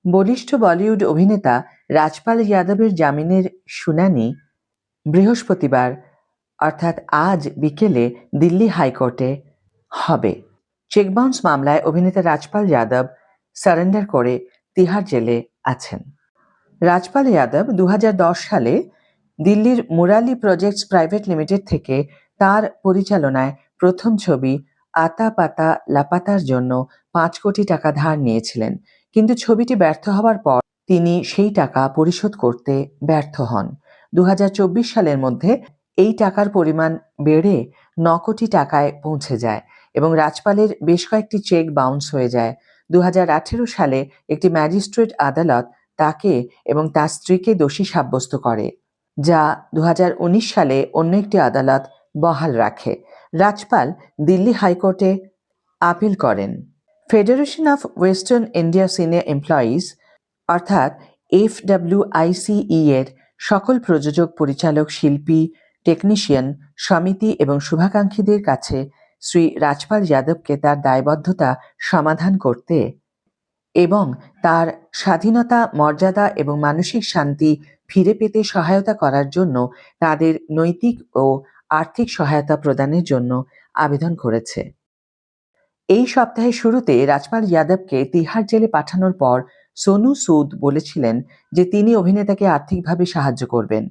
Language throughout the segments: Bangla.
বলিষ্ঠ বলিউড অভিনেতা রাজপাল যাদবের জামিনের শুনানি বৃহস্পতিবার অর্থাৎ আজ বিকেলে দিল্লি হাইকোর্টে হবে। চেক বাউন্স মামলায় অভিনেতা রাজপাল যাদব সারেন্ডার করে তিহার জেলে আছেন। রাজপাল যাদব 2010 সালে দিল্লির মুরালি প্রজেক্টস প্রাইভেট লিমিটেড থেকে তার পরিচালনায় প্রথম ছবি আতা পাতা লাপাতার জন্য 5 কোটি টাকা ধার নিয়েছিলেন, কিন্তু ছবিটি ব্যর্থ হওয়ার পর তিনি সেই টাকা পরিশোধ করতে ব্যর্থ হন। 2024 সালের মধ্যে এই টাকার পরিমাণ বেড়ে 9 কোটি টাকায় পৌঁছে যায় এবং রাজপালের বেশ কয়েকটি চেক বাউন্স হয়ে যায়। 2018 সালে একটি ম্যাজিস্ট্রেট আদালত তাকে এবং তার স্ত্রীকে দোষী সাব্যস্ত করে, যা 2019 সালে অন্য একটি আদালত বহাল রাখে। রাজপাল দিল্লি হাইকোর্টে আপিল করেন। Federation of western India senior employees অর্থাৎ FWICE এর সকল প্রযোজক, পরিচালক, শিল্পী, টেকনিশিয়ান সমিতি এবং শুভাকাঙ্ক্ষীদের কাছে শ্রী রাজপাল যাদবকে তার দায়বদ্ধতা সমাধান করতে এবং তার স্বাধীনতা, মর্যাদা এবং মানসিক শান্তি ফিরে পেতে সহায়তা করার জন্য তাদের নৈতিক ও আর্থিক সহায়তা প্রদানের জন্য আবেদন করেছে। এই সপ্তাহের শুরুতে রাজপাল যাদবকে তিহার জেলে পাঠানোর পর সোনু সুদ বলেছিলেন যে তিনি অভিনেতাকে আর্থিকভাবে সাহায্য করবেন।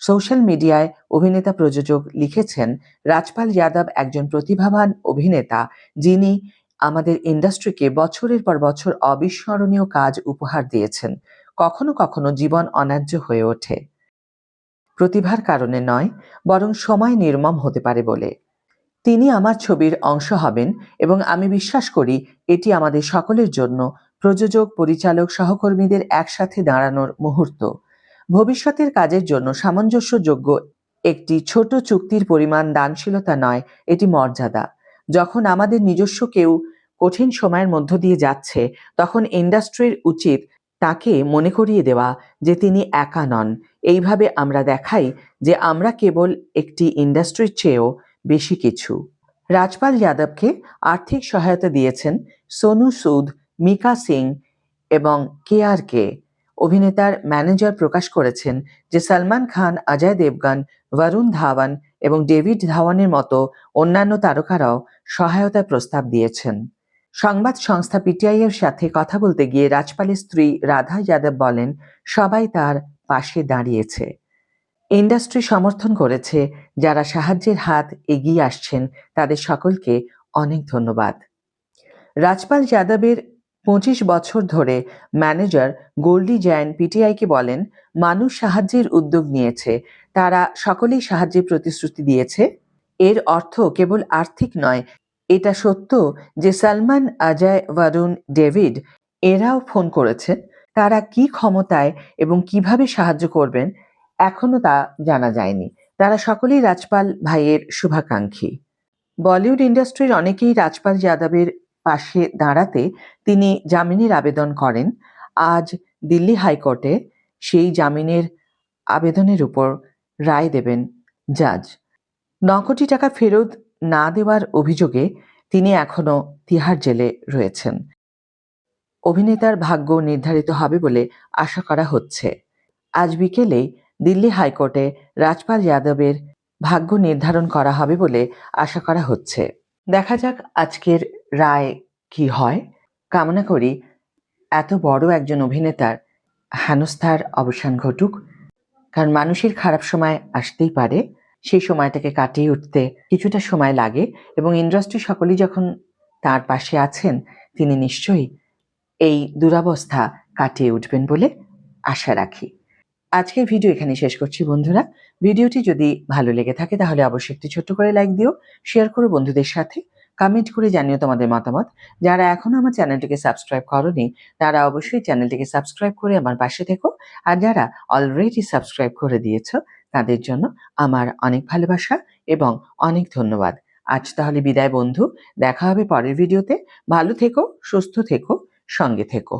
সোশ্যাল মিডিয়ায় অভিনেতা প্রযোজক লিখেছেন, রাজপাল যাদব একজন প্রতিভাবান অভিনেতা যিনি আমাদের ইন্ডাস্ট্রিকে বছরের পর বছর অবিস্মরণীয় কাজ উপহার দিয়েছেন। কখনো কখনো জীবন অন্যায্য হয়ে ওঠে, প্রতিভার কারণে নয়, বরং সময় নির্মম হতে পারে বলে। তিনি আমার ছবির অংশ হবেন এবং আমি বিশ্বাস করি এটি আমাদের সকলের জন্য, প্রযোজক, পরিচালক, সহকর্মীদের একসাথে দাঁড়ানোর মুহূর্ত। ভবিষ্যতের কাজের জন্য সামঞ্জস্যযোগ্য একটি ছোট চুক্তির পরিমাণ দানশীলতা নয়, এটি মর্যাদা। যখন আমাদের নিজস্ব কেউ কঠিন সময়ের মধ্য দিয়ে যাচ্ছে, তখন ইন্ডাস্ট্রির উচিত তাকে মনে করিয়ে দেওয়া যে তিনি একা নন। এইভাবে আমরা দেখাই যে আমরা কেবল একটি ইন্ডাস্ট্রির চেয়েও বেশি কিছু। রাজপাল যাদবকে আর্থিক সহায়তা দিয়েছেন সোনু সুদ, মিকা সিং এবং KRK। অভিনেতার ম্যানেজার প্রকাশ করেছেন যে সালমান খান, অজয় দেবগন, বরুণ ধাওয়ান এবং ডেভিড ধাওয়ানের মতো অন্যান্য তারকারাও সহায়তার প্রস্তাব দিয়েছেন। সংবাদ সংস্থা PTI এর সাথে কথা বলতে গিয়ে রাজপালের স্ত্রী রাধা যাদব বলেন, সবাই তার পাশে দাঁড়িয়েছে, ইন্ডাস্ট্রি সমর্থন করেছে, যারা সাহায্যের হাত এগিয়ে আসছেন তাদের সকলকে অনেক ধন্যবাদ। রাজপাল যাদবের 25 বছর ধরে ম্যানেজার গোল্ডি জৈন PTI-কে বলেন, মানুষ সাহায্যের উদ্যোগ নিয়েছে, তারা সকলেই সাহায্যের প্রতিশ্রুতি দিয়েছে। এর অর্থ কেবল আর্থিক নয়, এটা সত্য যে সালমান, অজয়, বরুণ, ডেভিড এরাও ফোন করেছেন। তারা কি ক্ষমতায় এবং কিভাবে সাহায্য করবেন এখনো তা জানা যায়নি। তারা সকলেই রাজপাল ভাইয়ের শুভাকাঙ্ক্ষী। বলিউড ইন্ডাস্ট্রির অনেকেই রাজপাল যাদবের পাশে দাঁড়াতে তিনি জামিনের আবেদন করেন। আজ দিল্লি হাইকোর্টে সেই জামিনের আবেদনের উপর রায় দেবেন জাজ। 9 কোটি টাকা ফেরত না দেওয়ার অভিযোগে তিনি এখনো তিহার জেলে রয়েছেন। অভিনেতার ভাগ্য নির্ধারিত হবে বলে আশা করা হচ্ছে। আজ বিকেলেই দিল্লি হাইকোর্টে রাজপাল যাদবের ভাগ্য নির্ধারণ করা হবে বলে আশা করা হচ্ছে। দেখা যাক আজকের রায় কি হয়। কামনা করি এত বড় একজন অভিনেতার হেনস্থার অবসান ঘটুক, কারণ মানুষের খারাপ সময় আসতেই পারে, সেই সময়টাকে কাটিয়ে উঠতে কিছুটা সময় লাগে এবং ইন্ডাস্ট্রি সকলেই যখন তার পাশে আছেন, তিনি নিশ্চয়ই এই দুরবস্থা কাটিয়ে উঠবেন বলে আশা রাখি। আজকের ভিডিও এখানে শেষ করছি বন্ধুরা। ভিডিওটি যদি ভালো লেগে থাকে তাহলে অবশ্যই একটি ছোট্ট করে লাইক দিও, শেয়ার করো বন্ধুদের সাথে, কমেন্ট করে জানিও তোমাদের মতামত। যারা এখনো আমার চ্যানেলটিকে সাবস্ক্রাইব করোনি তারা অবশ্যই চ্যানেলটিকে সাবস্ক্রাইব করে আমার পাশে থেকো, আর যারা অলরেডি সাবস্ক্রাইব করে দিয়েছো তাদের জন্য আমার অনেক ভালোবাসা এবং অনেক ধন্যবাদ। আজ তাহলে বিদায় বন্ধু, দেখা হবে পরের ভিডিওতে। ভালো থেকো, সুস্থ থেকো, সঙ্গে থেকো।